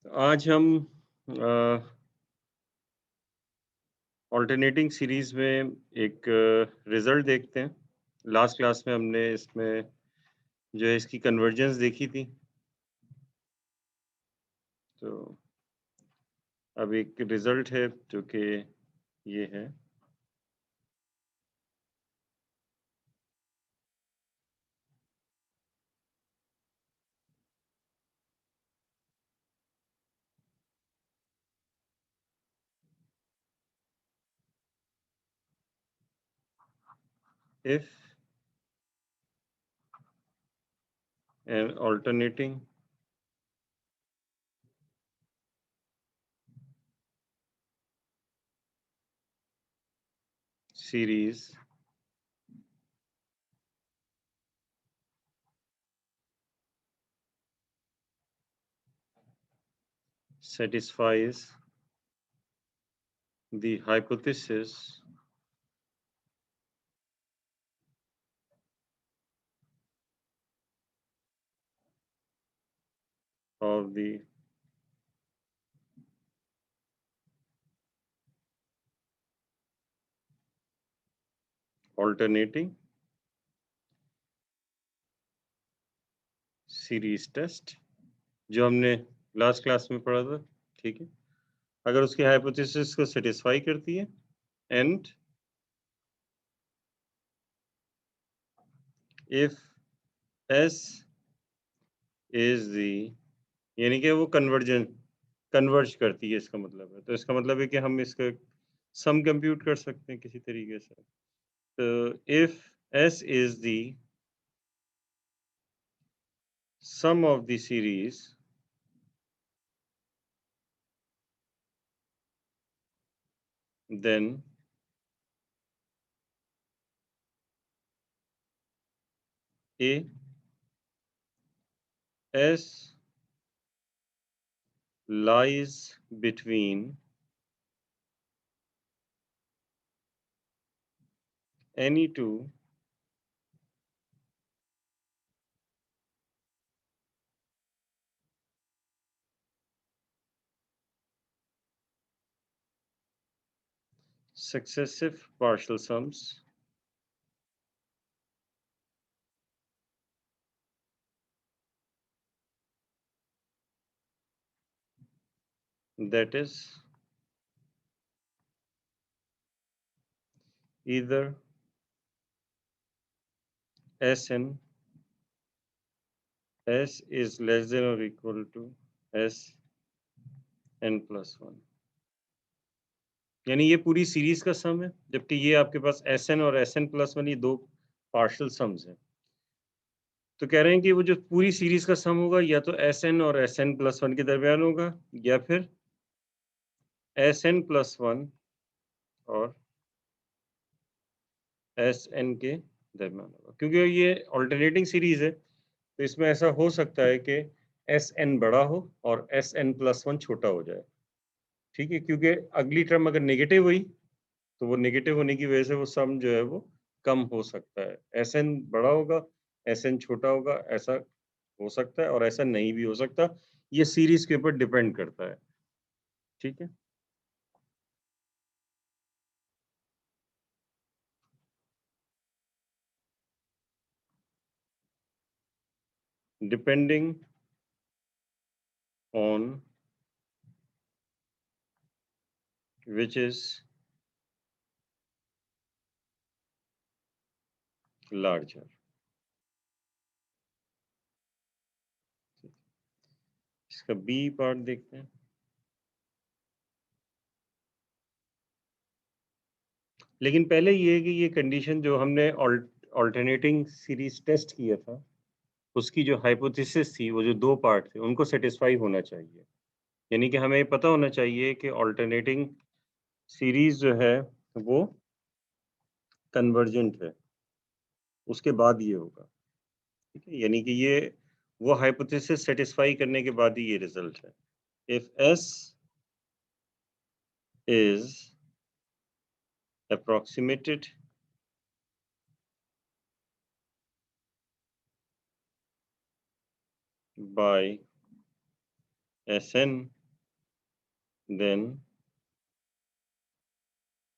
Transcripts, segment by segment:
आज हम alternating series में एक रिजल्ट देखते हैं। लास्ट क्लास में हमने इसमें जो है इसकी कन्वर्जेंस देखी थी। तो अब एक रिजल्ट है जो कि ये है। If an alternating series satisfies the hypothesis of the alternating series test, जो हमने लास्ट क्लास में पढ़ा था। ठीक है, अगर उसकी हाइपोथेसिस को सेटिस्फाई करती है and if S is the, यानी कि वो कन्वर्ज करती है, इसका मतलब है। तो इसका मतलब है कि हम इसका सम कंप्यूट कर सकते हैं किसी तरीके से। तो if S is the sum of the series then A S lies between any two successive partial sums that is either Sn S is less than or equal to Sn plus 1, यानी ये पूरी series का सम है, जबकि ये आपके पास Sn और Sn plus 1 ये दो पार्शियल सम्स हैं। तो कह रहे हैं कि वो जो पूरी सीरीज का सम होगा या तो Sn और Sn प्लस 1 के दरमियान होगा या फिर Sn प्लस 1 और Sn के दरमियान होगा। क्योंकि ये ऑल्टरनेटिंग सीरीज है, तो इसमें ऐसा हो सकता है कि Sn बड़ा हो और Sn प्लस 1 छोटा हो जाए। ठीक है, क्योंकि अगली टर्म अगर नेगेटिव हुई तो वो नेगेटिव होने की वजह से वो सम जो है वो कम हो सकता है। Sn बड़ा होगा, Sn छोटा होगा, ऐसा हो सकता है और ऐसा नहीं भी हो सकता। ये सीरीज के ऊपर डिपेंड करता है। ठीक है, depending on which is larger। इसका बी पार्ट देखते हैं। लेकिन पहले ये है कि ये कंडीशन जो हमने ऑल्टरनेटिंग सीरीज टेस्ट किया था, उसकी जो हाइपोथेसिस थी, वो जो दो पार्ट थे, उनको सेटिस्फाई होना चाहिए। यानी कि हमें पता होना चाहिए कि ऑल्टरनेटिंग सीरीज जो है वो कन्वर्जेंट है, उसके बाद ये होगा। ठीक है, यानी कि ये वो हाइपोथेसिस सेटिस्फाई करने के बाद ही ये रिजल्ट है। If S is approximated by Sn then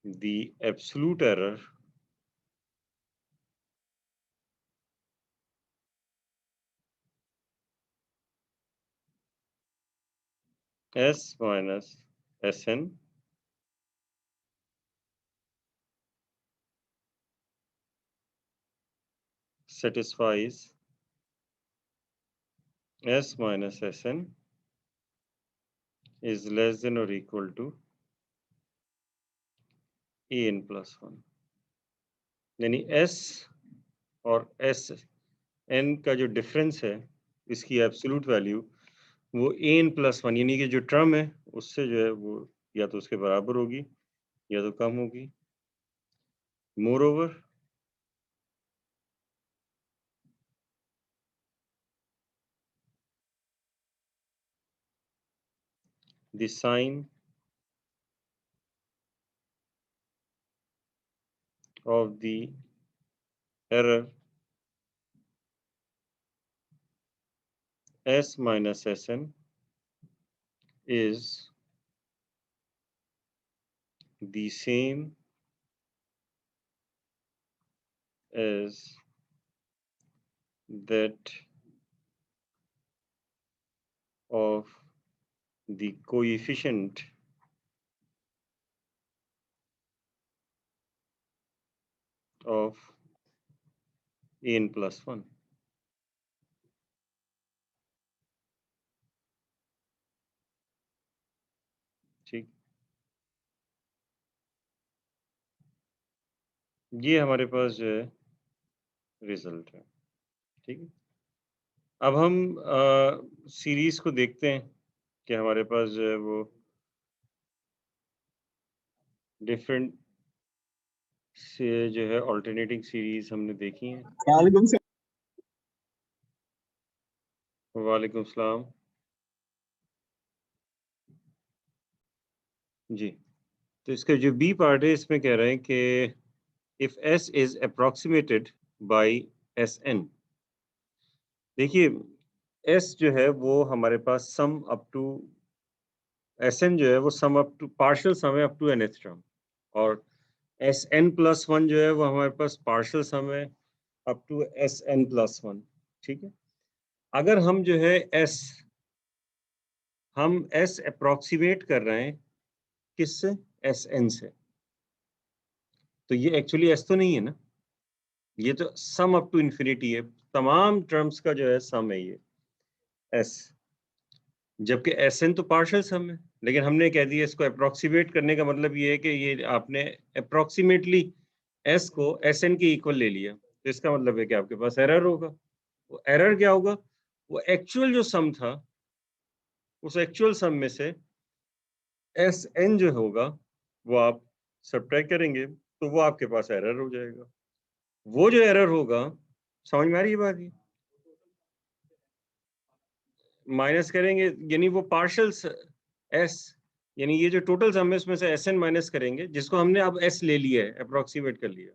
the absolute error S minus Sn satisfies S minus Sn is less than or equal to an plus 1। यानी S और Sn का जो डिफरेंस है इसकी एब्सोल्यूट वैल्यू वो an plus 1 यानी कि जो टर्म है उससे जो है वो या तो उसके बराबर होगी या तो कम होगी। Moreover the sign of the error S minus Sn is the same as that of the coefficient of an plus 1। ठीक, ये हमारे पास जो है रिजल्ट है। ठीक है, अब हम सीरीज को देखते हैं कि हमारे पास जो है वो डिफरेंट से जो है अल्टरनेटिंग सीरीज हमने देखी है। वालेकुम सलाम जी। तो इसका जो बी पार्ट है इसमें कह रहे हैं कि if S is approximated by S N. देखिए एस जो है वो हमारे पास sum up to S N जो है वो sum up to partial sum है अप टू nth टर्म, और एस एन प्लस 1 जो है वो हमारे पास पार्शियल सम है up to S N plus 1। ठीक है, अगर हम जो है हम एस अप्रोक्सीमेट कर रहे हैं किससे, एस एन से, तो ये एक्चुअली एस तो नहीं है ना, ये तो सम अप टू इन्फिनिटी है, तमाम टर्म्स का जो है सम है ये एस, जबकि एस एन तो पार्शियल सम है। लेकिन हमने कह दिया इसको अप्रोक्सीमेट करने का मतलब ये है कि ये आपने अप्रोक्सीमेटली एस को एस एन के इक्वल ले लिया, तो इसका मतलब है कि आपके पास एरर होगा। वो एरर क्या होगा, वो एक्चुअल जो सम था उस एक्चुअल सम में से एस एन जो होगा वो आप सब्ट्रैक्ट करेंगे तो वो आपके पास एरर हो जाएगा। वो जो एरर होगा, समझ में आ रही है बात, ये माइनस करेंगे यानी वो पार्शियल एस, यानी ये जो टोटल सम है उसमें से एस एन माइनस करेंगे, जिसको हमने अब एस ले लिया है, अप्रोक्सीमेट कर लिया।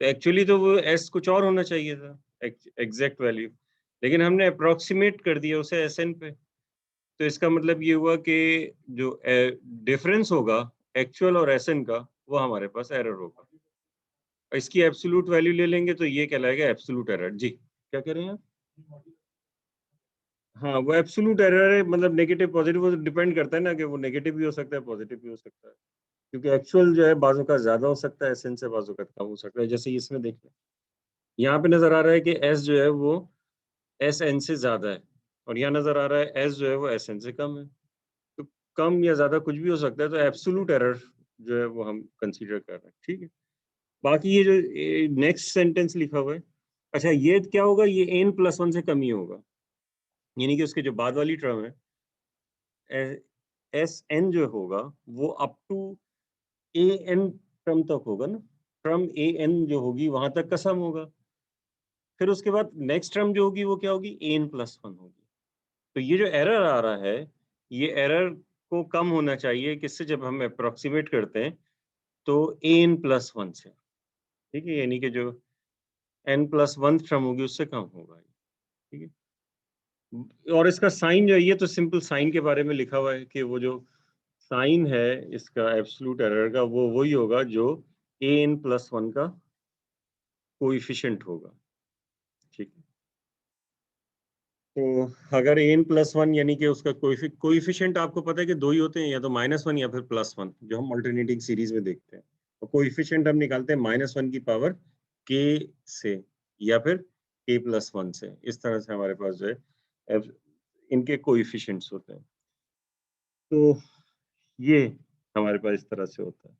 तो एक्चुअली तो वो एस कुछ और होना चाहिए था, एग्जैक्ट वैल्यू, लेकिन हमने अप्रोक्सीमेट कर दिया उसे एस एन पे। तो इसका मतलब ये हुआ कि जो डिफरेंस होगा एक्चुअल और एस एन का, वो हमारे पास एरर होगा। इसकी एब्सोल्यूट वैल्यू ले लेंगे तो ये कहलाएगा एब्सोल्यूट एरर। जी क्या कह रहे हैं आप? हाँ वो एब्सोल्यूट एरर है, मतलब नेगेटिव पॉजिटिव, वो डिपेंड करता है ना कि वो नेगेटिव भी हो सकता है पॉजिटिव भी हो सकता है, क्योंकि एक्चुअल जो है बाजू का ज्यादा हो सकता है, एस एन से बाजू का कम हो सकता है। जैसे इसमें देख लें, यहाँ पे नजर आ रहा है कि एस जो है वो एस एन से ज्यादा है, और यहाँ नजर आ रहा है एस जो है वो एस एन से कम है। तो कम या ज्यादा कुछ भी हो सकता है, तो एब्सोल्यूट एरर जो है वो हम कंसीडर कर रहे हैं। ठीक है, बाकी ये जो नेक्स्ट सेंटेंस लिखा हुआ है, अच्छा ये क्या होगा, ये एन प्लस 1 से कम ही होगा, यानी कि उसके जो बाद वाली टर्म है एस एन जो होगा वो up to a n term तक होगा ना, टर्म ए एन जो होगी वहां तक का सम होगा। फिर उसके बाद नेक्स्ट टर्म जो होगी वो क्या होगी, ए एन प्लस 1 होगी। तो ये जो एरर आ रहा है, ये एरर को कम होना चाहिए किससे, जब हम अप्रोक्सीमेट करते हैं तो ए एन प्लस 1 से। ठीक है, यानी कि जो एन प्लस 1 टर्म होगी उससे कम होगा। ठीक है, और इसका साइन जो है, ये तो सिंपल साइन के बारे में लिखा हुआ है कि वो जो साइन है इसका एब्सोल्यूट एरर का वो वही होगा जो an+1 का कोएफिशिएंट होगा, ठीक है। तो अगर an+1 यानी कि उसका कोएफिशिएंट आपको पता है कि दो ही होते हैं, या तो -1 या फिर +1, जो हम अल्टरनेटिंग सीरीज में देखते हैं। और कोएफिशिएंट हम निकालते हैं -1 की पावर k से या फिर k+1 से। इस तरह से हमारे पास जो है इनके कोएफिशिएंट्स होते हैं। तो ये हमारे पास इस तरह से होता है।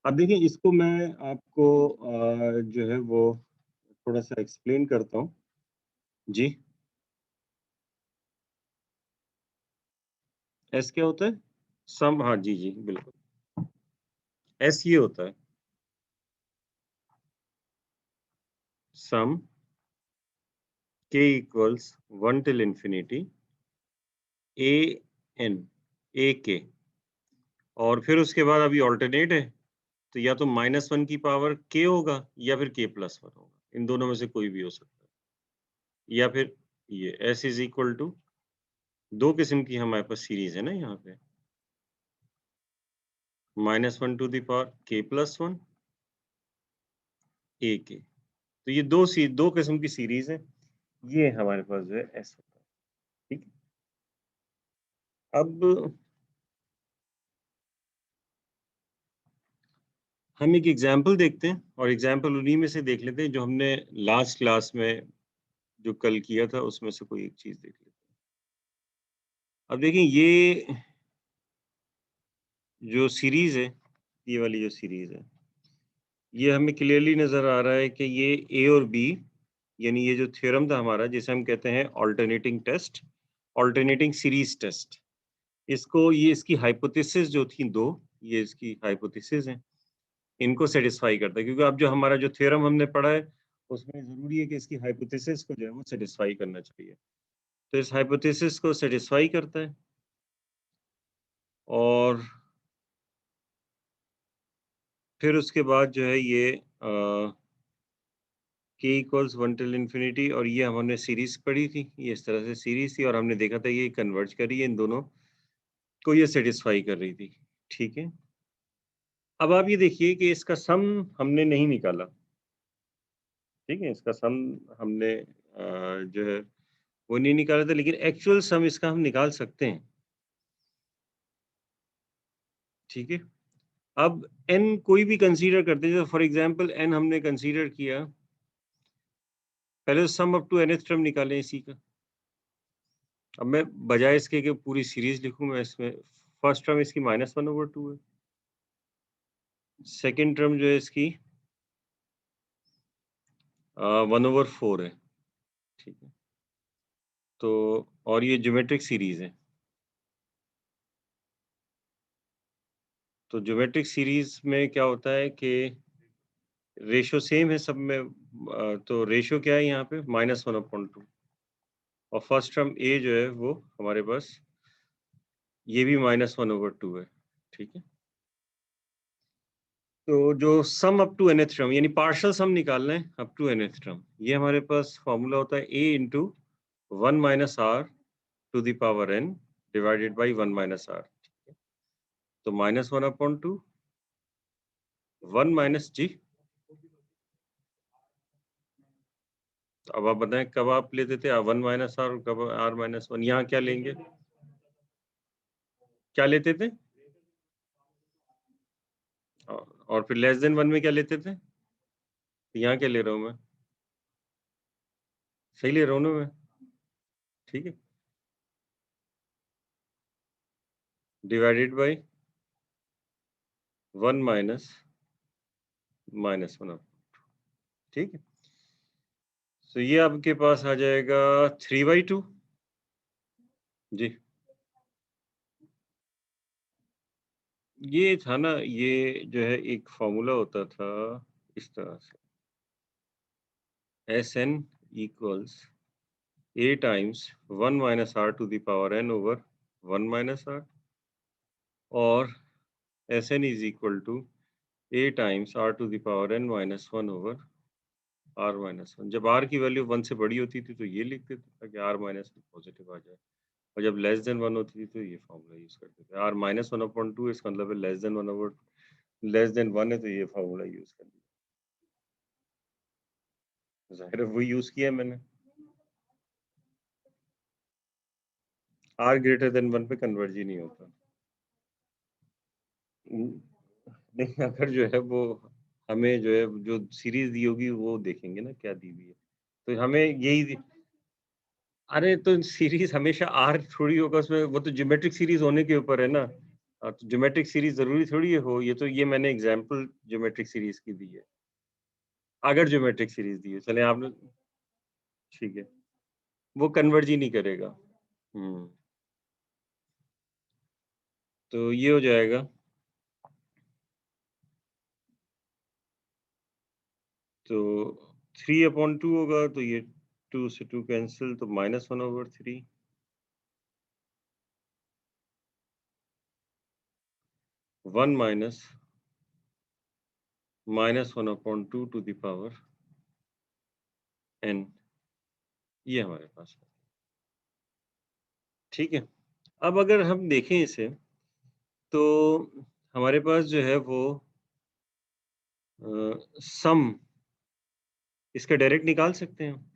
अब देखिए इसको मैं आपको जो है वो थोड़ा सा एक्सप्लेन करता हूँ। जी, एस क्या होता है? सम, हाँ जी जी बिल्कुल। एस ये होता है सम k equals 1 till infinity a n a k, और फिर उसके बाद अभी ऑल्टरनेट है, तो या तो -1 की पावर k होगा या फिर k+1 होगा। इन दोनों में से कोई भी हो सकता है। या फिर ये s इज इक्वल टू, दो किस्म की हमारे पास सीरीज है ना यहाँ पे, -1 to the power k+1 a k। तो ये दो किस्म की सीरीज है। ये हमारे पास जो है s होता है, ठीक है। अब हम एक एग्जाम्पल देखते हैं, और एग्जाम्पल उन्हीं में से देख लेते हैं जो हमने लास्ट क्लास में जो कल किया था उसमें से कोई एक चीज देख लेते हैं। अब देखिए ये जो सीरीज है, ये वाली जो सीरीज है, ये हमें क्लियरली नजर आ रहा है कि ये ए और बी, यानी ये जो थ्योरम था हमारा जिसे हम कहते हैं alternating test, alternating series test, इसको ये इसकी हाइपोथेसिस जो थी दो, ये इसकी हाइपोथेसिस है, इनको सेटिस्फाई करता है। क्योंकि अब जो हमारा जो थ्योरम हमने पढ़ा है उसमें जरूरी है कि इसकी हाइपोथेसिस को जो है वो सेटिस्फाई करना चाहिए। तो इस हाइपोथेसिस को सेटिस्फाई करता है, और फिर उसके बाद जो है ये k इक्वल्स 1 टिल इंफिनिटी, और ये हमने सीरीज पढ़ी थी, ये इस तरह से सीरीज थी, और हमने देखा था ये कन्वर्ज कर रही है, इन दोनों को ये सेटिस्फाई कर रही थी, ठीक है। अब आप ये देखिए कि इसका सम हमने नहीं निकाला, ठीक है, इसका सम हमने जो है वो नहीं निकाला था, लेकिन एक्चुअल सम इसका हम निकाल सकते हैं, ठीक है। अब n कोई भी कंसीडर करते हैं, फॉर एग्जांपल n हमने कंसीडर किया, पहले तो sum up to nth term निकालें इसी का। अब मैं बजाय इसके कि पूरी सीरीज लिखूं, मैं इसमें फर्स्ट टर्म इसकी -1/2 है, सेकंड टर्म जो है इसकी 1/4 है, ठीक है। तो और ये ज्योमेट्रिक सीरीज है, तो ज्योमेट्रिक सीरीज में क्या होता है कि रेशो सेम है सब में, तो रेशो क्या है यहाँ पे -1/2, और फर्स्ट टर्म a जो है वो हमारे पास ये भी -1/2 है, ठीक है। तो जो sum up to nth term यानी पार्शियल सम निकालना है अप टू nth टर्म, ये हमारे पास फॉर्मूला होता है a into 1 minus r to the power n divided by 1 minus r। तो -1/2 1 माइनस जी। तो अब आप बताएं कब आप लेते थे 1 माइनस r, और कब r-1, यहाँ क्या लेंगे, क्या लेते थे, और फिर लेस देन 1 में क्या लेते थे, तो यहाँ क्या ले रहा हूँ मैं, सही ले रहा हूँ ना मैं, ठीक है, डिवाइडेड बाई 1 -1, ठीक है। तो ये आपके पास आ जाएगा 3/2 जी। ये था ना, ये जो है एक फॉर्मूला होता था इस तरह से, Sn equals a times 1 minus r to the power n over 1 minus r, और Sn is equal to a times r to the power n minus 1 over r-1। जब r की वैल्यू 1 से बड़ी होती थी तो ये लिखते थे ताकि r-1 पॉजिटिव आ जाए, और जब लेस देन 1 होती थी तो ये फॉर्मूला यूज करते थे। r -1/2 इसका मतलब है लेस देन 1 है तो ये फॉर्मूला यूज कर दिया। जाहिर है वो यूज किया मैंने। r ग्रेटर देन 1 पे कन्वर्ज ही नहीं होता। नहीं, अगर जो है वो हमें जो है जो सीरीज दी होगी वो देखेंगे ना क्या दी हुई है। तो हमें यही अरे तो सीरीज हमेशा आर थोड़ी होगा उसमें, वो तो ज्योमेट्रिक सीरीज होने के ऊपर है ना। तो ज्योमेट्रिक सीरीज जरूरी थोड़ी हो, ये तो ये मैंने एग्जांपल ज्योमेट्रिक सीरीज की दी है। अगर ज्योमेट्रिक सीरीज दी है चले आपने, ठीक है, वो कन्वर्ज ही नहीं करेगा। तो ये हो जाएगा, तो 3/2 होगा, तो ये 2 से 2 कैंसिल, तो -1/3 1 minus -1/2 to the power n, ये हमारे पास है। ठीक है, अब अगर हम देखें इसे तो हमारे पास जो है वो सम इसका डायरेक्ट निकाल सकते हैं।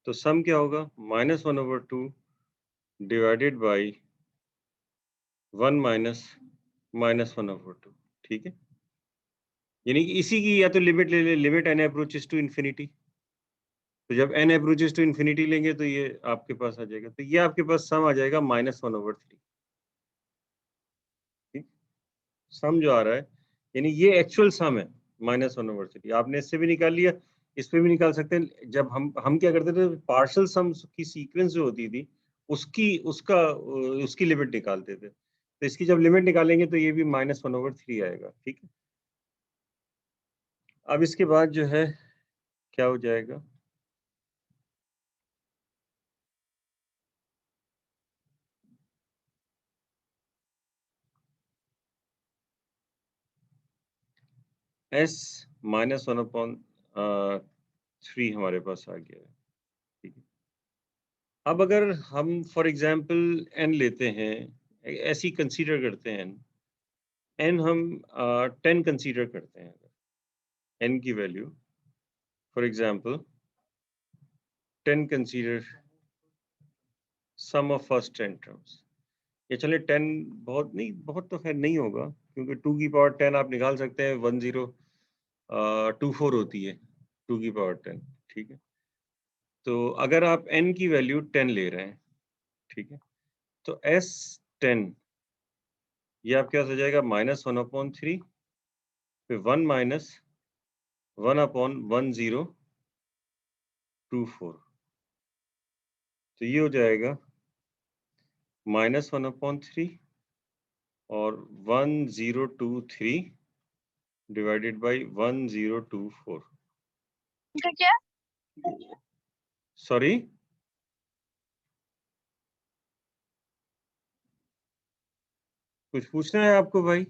तो सम क्या होगा, -1/2 डिवाइडेड बाई 1 माइनस -1/2। ठीक है, यानी कि इसी की या तो लिमिट ले ले, limit n approaches to infinity. तो जब n अप्रोचेस टू इन्फिनिटी लेंगे तो ये आपके पास आ जाएगा, तो ये आपके पास सम आ जाएगा -1/3। ठीक, सम जो आ रहा है यानी ये एक्चुअल सम है -1/3। आपने इससे भी निकाल लिया, इस पे भी निकाल सकते हैं। जब हम क्या करते थे, पार्शियल सम की सीक्वेंस जो होती थी उसकी लिमिट निकालते थे। तो इसकी जब लिमिट निकालेंगे तो ये भी -1/3 आएगा। ठीक है, अब इसके बाद जो है क्या हो जाएगा, s -1/3 हमारे पास आ गया है। ठीक है, अब अगर हम फॉर एग्जांपल n लेते हैं, ऐसी कंसीडर करते हैं n हम 10 कंसीडर करते हैं, n की value for example 10 consider sum of first 10 terms. ये चले 10 बहुत नहीं, बहुत तो खैर नहीं होगा क्योंकि 2 की पावर 10 आप निकाल सकते हैं 1024 होती है 2 की पावर 10। ठीक है, तो अगर आप n की वैल्यू 10 ले रहे हैं, ठीक है, तो s10 ये आपके पास हो जाएगा -1/3 फिर 1 माइनस 1/1024। तो ये हो जाएगा -1/3 और 1023 डिवाइडेड बाई 1024। क्या? सॉरी, कुछ पूछना है आपको भाई?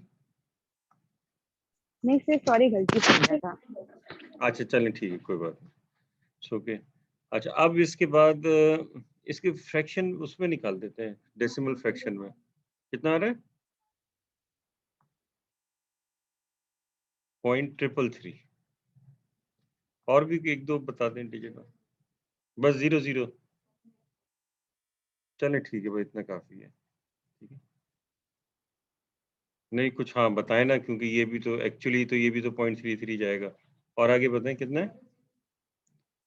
नहीं सर, सॉरी, गलती से हो गया था। अच्छा चलें, ठीक है, कोई बात नहीं, ओके। अच्छा, अब इसके बाद इसके फ्रैक्शन उसमें निकाल देते हैं, डेसिमल फ्रैक्शन में कितना आ रहा है, 0.333। और भी एक दो बता दें डिजिट, बस 00। चलें ठीक है भाई, इतना काफी है। ठीक है, नहीं कुछ हाँ बताएं ना, क्योंकि ये भी तो एक्चुअली तो ये भी तो 0.33 जाएगा। और आगे बताएं कितना है,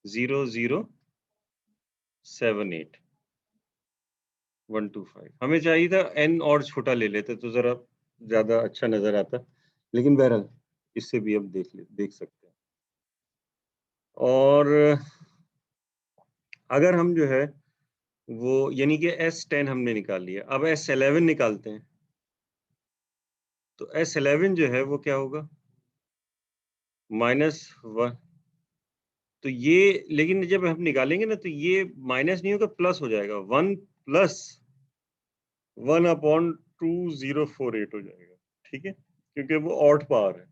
0078125। हमें चाहिए था n और छोटा ले लेते तो जरा ज्यादा अच्छा नजर आता, लेकिन बहरहाल इससे भी अब देख सकते हैं। और अगर हम जो है वो यानी कि S10 हमने निकाल लिया, अब S11 निकालते हैं। तो S11 जो है वो क्या होगा, -1। तो ये लेकिन जब हम निकालेंगे ना तो ये माइनस नहीं होगा, प्लस हो जाएगा, 1 प्लस 1/2048 हो जाएगा। ठीक है, क्योंकि वो ऑड पावर है।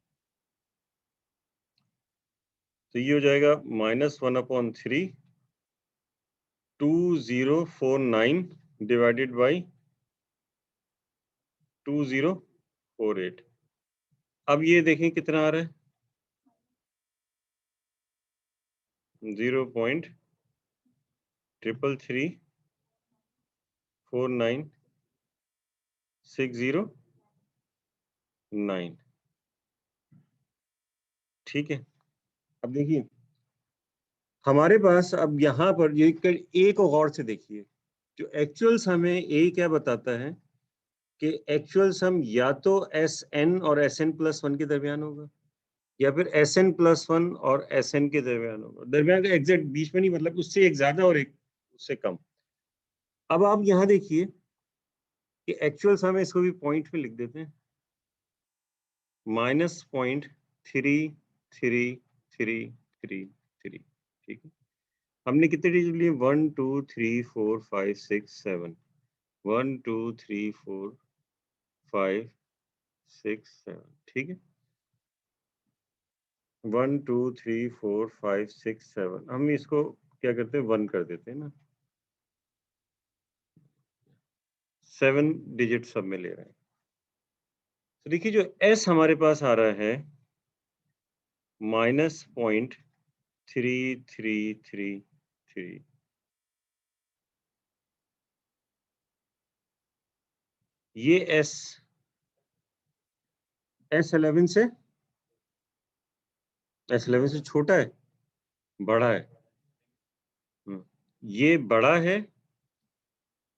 तो ये हो जाएगा -1/3 2049 डिवाइडेड बाई 2048। अब ये देखें कितना आ रहा है, 0.3334609। ठीक है। अब देखिए हमारे पास अब यहाँ पर ये ए को गौर से देखिए, जो एक्चुअल सम है ए क्या बताता है कि एक्चुअल सम या तो एस एन और एस एन प्लस वन के दरमियान होगा, या फिर एस एन प्लस वन और एस एन के दरमियान होगा। दरमियान का एग्जैक्ट बीच में नहीं, मतलब उससे एक ज्यादा और एक उससे कम। अब आप यहाँ देखिए कि एक्चुअल सम है, इसको भी पॉइंट में लिख देते हैं, -0.333333। ठीक है, हमने कितने डिजिट लिए, 1 2 3 4 5 6 7, 1 2 3 4 5 6 7। ठीक है, 1 2 3 4 5 6 7। हम इसको क्या करते हैं, 1 कर देते हैं ना, 7 डिजिट सब में ले रहे हैं। तो देखिए जो एस हमारे पास आ रहा है -0.3333। ये S11 से S11 से छोटा है, बड़ा है। ये बड़ा है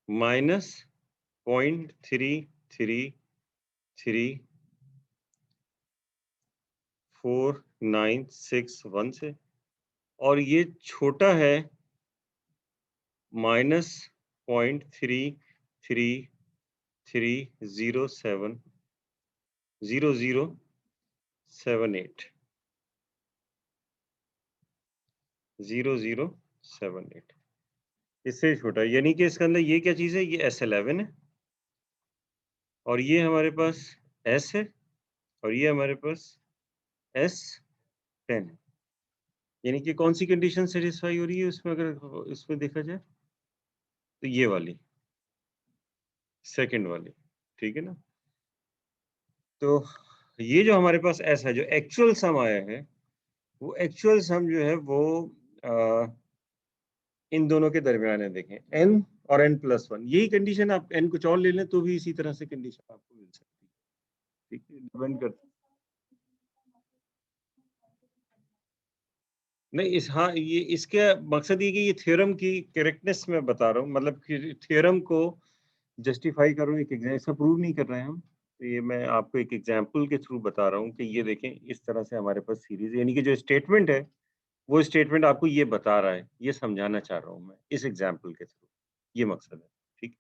-0.333496 से, और ये छोटा है -0.33370078 0078। इससे छोटा है, यानी कि इसके अंदर ये क्या चीज है, ये S11 है, और ये हमारे पास S है, और ये हमारे पास S10 है। यानी कि कौन सी कंडीशन सेटिस्फाई हो रही है उसमें, अगर इसमें देखा जाए तो ये वाली, सेकंड वाली। ठीक है ना। तो ये जो हमारे पास S है, जो एक्चुअल सम आया है, वो एक्चुअल सम जो है वो इन दोनों के दरमियान है। देखें n और n+1, यही कंडीशन, आप n कुछ और ले लें तो भी इसी तरह से कंडीशन आपको मिल सकती है। ठीक है, डिपेंड करता नहीं इस, हाँ ये इसके मकसद ये कि ये थ्योरम की करेक्टनेस में बता रहा हूँ, मतलब कि थ्योरम को जस्टिफाई कर रहा हूँ, एक एग्जाम, इसका प्रूव नहीं कर रहे हैं हम। तो ये मैं आपको एक एग्जाम्पल के थ्रू बता रहा हूँ कि ये देखें इस तरह से हमारे पास सीरीज, यानी कि जो स्टेटमेंट है वो स्टेटमेंट आपको ये बता रहा है, ये समझाना चाह रहा हूँ मैं इस एग्जाम्पल के थ्रू, ये मकसद है। ठीक,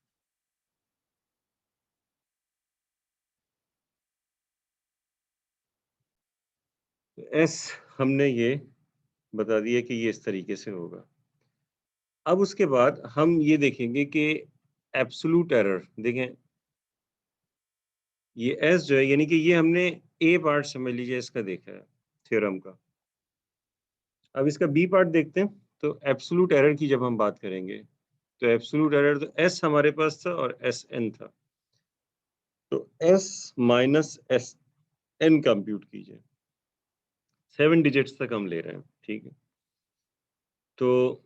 तो एस हमने ये बता दिया कि ये इस तरीके से होगा। अब उसके बाद हम ये देखेंगे कि एब्सोल्यूट एरर, देखें ये एस जो है, यानी कि ये हमने ए पार्ट समझ लीजिए इसका देखा है थ्योरम का। अब इसका बी पार्ट देखते हैं। तो एब्सोल्यूट एरर की जब हम बात करेंगे, तो एब्सोल्यूट एरर तो एस हमारे पास था और एस एन था, तो S minus S n compute कीजिए, 7 डिजिट्स तक हम ले रहे हैं। ठीक है, तो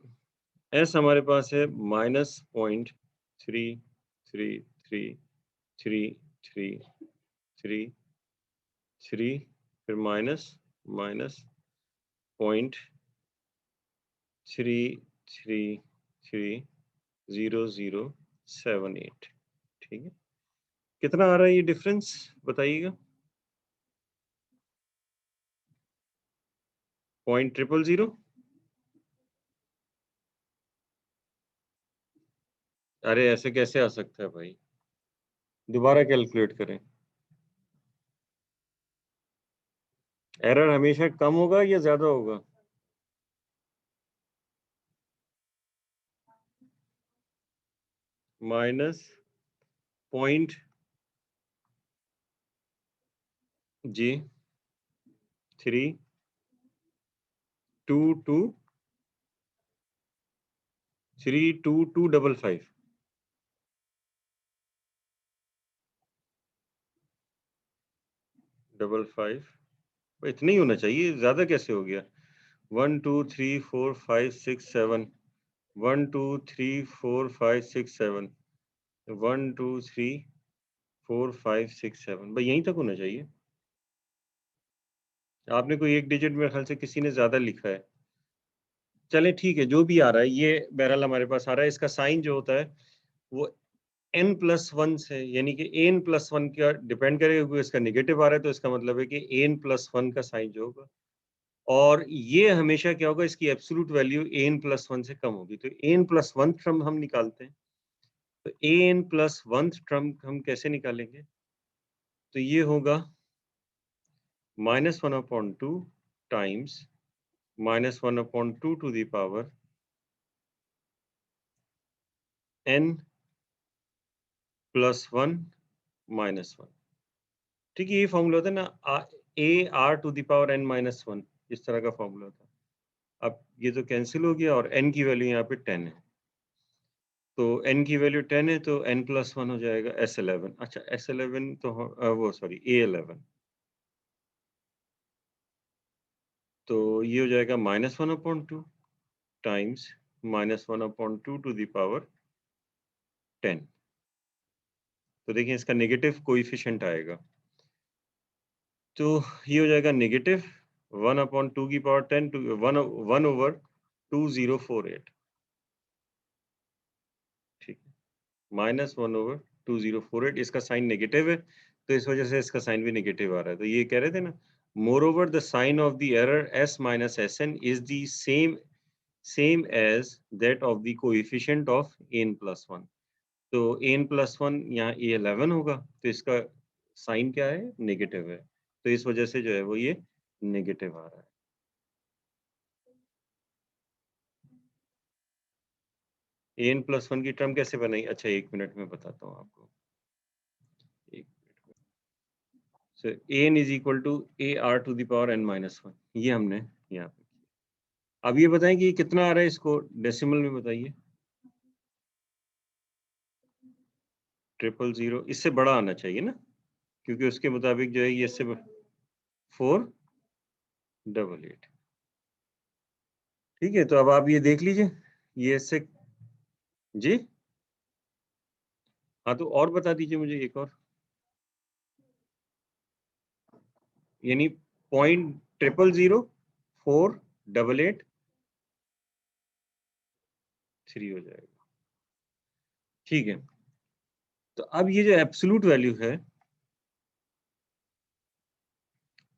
एस हमारे पास है -0.333333, फिर माइनस माइनस 0.333078। ठीक है, कितना आ रहा है ये डिफरेंस बताइएगा, 0.000। अरे ऐसे कैसे आ सकता है भाई, दोबारा कैलकुलेट करें। एरर हमेशा कम होगा या ज्यादा होगा, माइनस पॉइंट जी 32255। 55, इतना ही होना चाहिए, ज्यादा कैसे हो गया? 1 2 3 4 5 6 7, 1 2 3 4 5 6 7, 1 2 3 4 5 6 7, भाई यहीं तक होना चाहिए। आपने कोई एक डिजिट मेरे ख्याल से किसी ने ज्यादा लिखा है। चलें ठीक है, जो भी आ रहा है ये बहरहाल हमारे पास आ रहा है। इसका साइन जो होता है वो n+1 से, यानी कि an+1 का डिपेंड करेगा, क्योंकि इसका नेगेटिव आ रहा है तो इसका मतलब है कि an+1 का साइन जो होगा, और ये हमेशा क्या होगा, इसकी एब्सोल्यूट वैल्यू an+1 से कम होगी। तो an+1 टर्म हम निकालते हैं, तो an+1 टर्म हम कैसे निकालेंगे? तो ये होगा -1/2 times -1/2 to the power n+1 -1। ठीक है, ये फॉर्मूला होता है ना, ar⁴n−1, इस तरह का फॉर्मूला होता है। अब ये तो कैंसिल हो गया और n की वैल्यू यहाँ पे 10 है, तो n की वैल्यू 10 है तो n+1 हो जाएगा S11। अच्छा S11 तो वो सॉरी A11, तो ये हो जाएगा -1/2 टाइम्स -1/2 टू द पावर 10। तो देखिए इसका नेगेटिव कोएफिशिएंट आएगा, तो ये हो जाएगा नेगेटिव 1/2 की पावर 10 टू 1/2048। ठीक है, -1/2048, इसका साइन नेगेटिव है तो इस वजह से इसका साइन भी नेगेटिव आ रहा है। तो ये कह रहे थे ना, moreover the sign of the error s minus S n is the same as that of the coefficient of n+1। तो n+1 यहाँ A11 होगा, तो इसका साइन क्या है, नेगेटिव है, तो इस वजह से जो है वो ये नेगेटिव आ रहा है। n+1 की टर्म कैसे बनाई? अच्छा एक मिनट में बताता हूँ आपको, एक मिनट में। So an is equal to ar to the power n-1, ये हमने यहाँ पे। अब ये बताएं कि ये कितना आ रहा है, इसको डेसिमल में बताइए। 000, इससे बड़ा आना चाहिए ना, क्योंकि उसके मुताबिक जो है ये इससे 488। ठीक है, तो अब आप ये देख लीजिए, ये इससे जी हाँ, तो और बता दीजिए मुझे एक और, यानी 0.00488 हो जाएगा। ठीक है, तो अब ये जो एब्सोल्यूट वैल्यू है,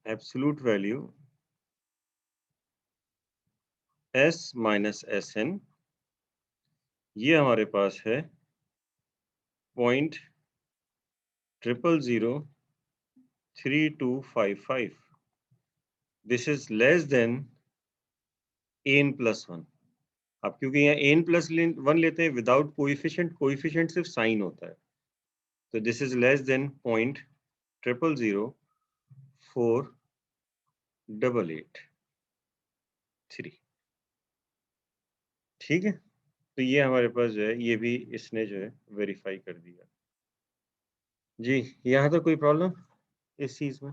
absolute value s minus S n, ये हमारे पास है 0.0003255। This is less than n+1। अब क्योंकि यहाँ n+1 लेते हैं विदाउट कोएफिशिएंट, कोएफिशिएंट सिर्फ साइन होता है, तो दिस इज लेस देन 0.004883। ठीक है, तो ये हमारे पास जो है ये भी इसने जो है वेरीफाई कर दिया। जी, यहाँ तो कोई प्रॉब्लम इस चीज में?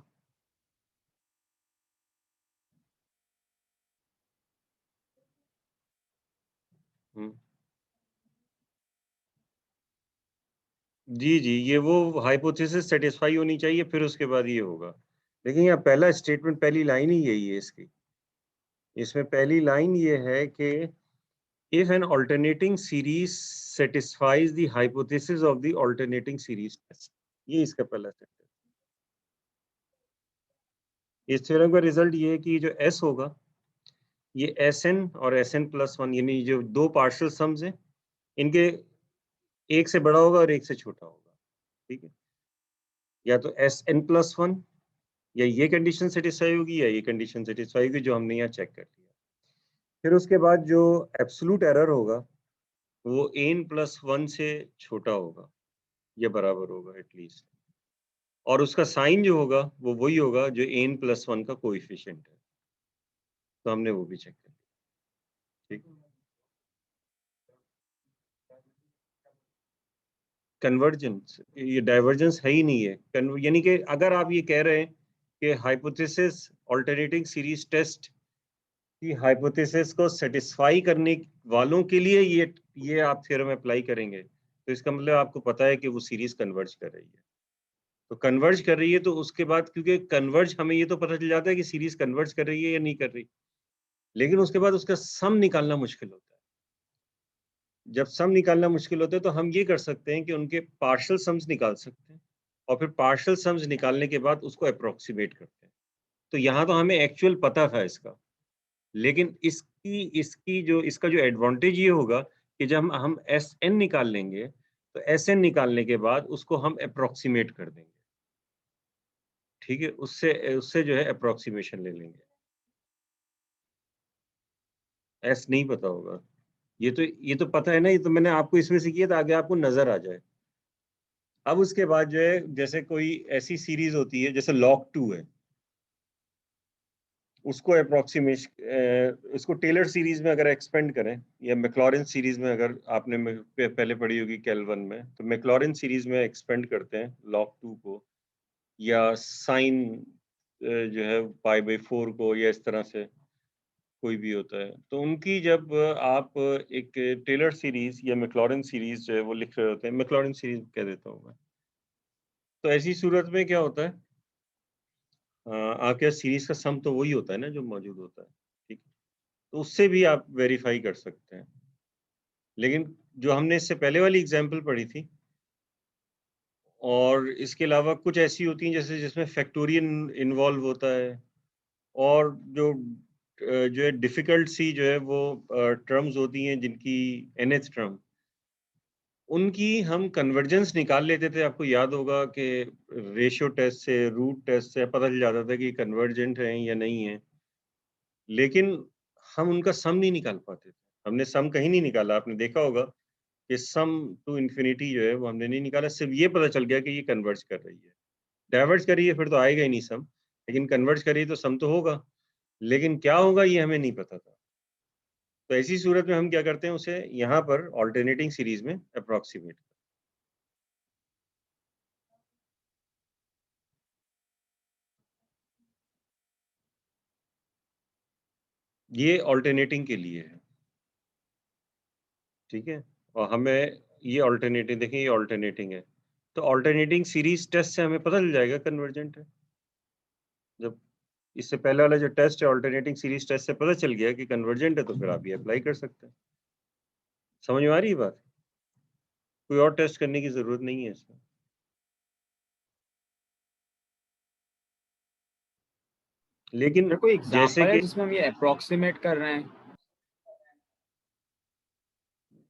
हम्म। जी जी, ये वो हाइपोथेसिस सेटिस्फाई होनी चाहिए, फिर उसके बाद ये होगा। लेकिन यहाँ पहला स्टेटमेंट, पहली लाइन ही यही है इसकी, इसमें पहली लाइन ये है कि if an alternating series satisfies the hypothesis of the alternating series test, ये इसका पहला सेंटेंस। इस थ्योरम का रिजल्ट ये है कि जो s होगा, ये Sn और Sn+1, यानी जो दो पार्शियल सम्स हैं, इनके एक से बड़ा होगा और एक से छोटा होगा। ठीक है, या तो Sn+1, या ये कंडीशन सेटिस्फाई होगी या ये कंडीशन सेटिस्फाई होगी, जो हमने यहाँ चेक कर लिया। फिर उसके बाद जो एब्सोल्यूट एरर होगा वो n+1 से छोटा होगा या बराबर होगा एटलीस्ट, और उसका साइन जो होगा वो वही होगा जो n+1 का कोएफिशिएंट है, तो हमने वो भी चेक कर लिया। ठीक, कन्वर्जेंस, ये डाइवर्जेंस है ही नहीं है, यानी कि अगर आप ये कह रहे हैं कि हाइपोथेसिस अल्टरनेटिंग सीरीज टेस्ट की हाइपोथेसिस को सेटिस्फाई करने वालों के लिए ये आप थ्योरम अप्लाई करेंगे, तो इसका मतलब आपको पता है कि वो सीरीज कन्वर्ज कर रही है। तो कन्वर्ज कर रही है तो उसके बाद, क्योंकि कन्वर्ज हमें ये तो पता चल जाता है कि सीरीज कन्वर्ज कर रही है या नहीं कर रही, लेकिन उसके बाद उसका सम निकालना मुश्किल होता है। जब सम निकालना मुश्किल होता है तो हम ये कर सकते हैं कि उनके पार्शियल सम्स निकाल सकते हैं और फिर पार्शियल सम्स निकालने के बाद उसको अप्रोक्सीमेट करते हैं। तो यहाँ तो हमें एक्चुअल पता था इसका, लेकिन इसका जो एडवांटेज ये होगा कि जब हम एस एन निकाल लेंगे तो एस एन निकालने के बाद उसको हम अप्रोक्सीमेट कर देंगे। ठीक है, उससे उससे जो है अप्रोक्सीमेशन ले लेंगे। एस नहीं पता होगा, ये तो पता है ना, ये तो मैंने आपको इसमें से किया था, आगे आपको नजर आ जाए। अब उसके बाद जो है, जैसे कोई ऐसी सीरीज होती है जैसे log 2 है, उसको अप्रोक्सीमेशन इसको टेलर सीरीज में अगर एक्सपेंड करें या मैक्लॉरिन सीरीज में, अगर आपने पहले पढ़ी होगी केल्विन में, तो मैक्लॉरिन सीरीज में एक्सपेंड करते हैं log 2 को, या साइन जो है π/4 को, या इस तरह से कोई भी होता है, तो उनकी जब आप एक टेलर सीरीज या मैक्लॉरिन सीरीज जो है वो लिख रहे होते हैं, मैक्लॉरिन सीरीज कह देता हूँ मैं, तो ऐसी सूरत में क्या होता है, आपके सीरीज का सम तो वही होता है ना जो मौजूद होता है। ठीक है, तो उससे भी आप वेरीफाई कर सकते हैं। लेकिन जो हमने इससे पहले वाली एग्जांपल पढ़ी थी, और इसके अलावा कुछ ऐसी होती हैं जैसे जिसमें फैक्टोरियल इन्वॉल्व होता है, और जो है डिफिकल्ट सी जो है वो टर्म्स होती हैं जिनकी nth टर्म, उनकी हम कन्वर्जेंस निकाल लेते थे। आपको याद होगा कि रेशियो टेस्ट से, रूट टेस्ट से पता चल जाता था कि कन्वर्जेंट हैं या नहीं है, लेकिन हम उनका सम नहीं निकाल पाते थे। हमने सम कहीं नहीं निकाला, आपने देखा होगा कि सम टू इन्फिनिटी जो है वो हमने नहीं निकाला, सिर्फ ये पता चल गया कि ये कन्वर्ज कर रही है। डाइवर्ज कर रही है फिर तो आएगा ही नहीं सम, लेकिन कन्वर्ज कर रही है तो सम तो होगा, लेकिन क्या होगा ये हमें नहीं पता था। तो ऐसी सूरत में हम क्या करते हैं, उसे यहाँ पर ऑल्टरनेटिंग सीरीज में अप्रोक्सीमेट। ये ऑल्टरनेटिंग के लिए है, ठीक है, और हमें ये ऑल्टरनेटिंग, देखिए ये ऑल्टरनेटिंग है, तो ऑल्टरनेटिंग सीरीज टेस्ट से हमें पता चल जाएगा कन्वर्जेंट है। जब इससे पहले वाला जो टेस्ट है ऑल्टरनेटिंग सीरीज टेस्ट से पता चल गया कि कन्वर्जेंट है, तो फिर आप ये अप्लाई कर सकते हैं। समझ में आ रही है बात? कोई और टेस्ट करने की जरूरत नहीं है इसमें। लेकिन कोई जैसे एग्जांपल है कि जिसमें हम ये अप्रोक्सीमेट कर रहे हैं?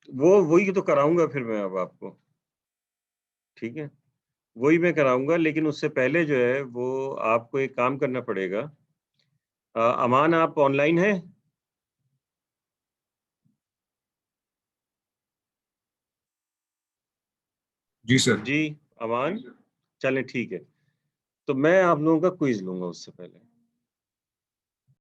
वो वही तो कराऊंगा फिर मैं अब आपको, ठीक है, वही मैं कराऊंगा, लेकिन उससे पहले जो है वो आपको एक काम करना पड़ेगा। अमान, आप ऑनलाइन हैं? जी सर। जी अमान, चलें ठीक है, तो मैं आप लोगों का क्विज लूंगा उससे पहले।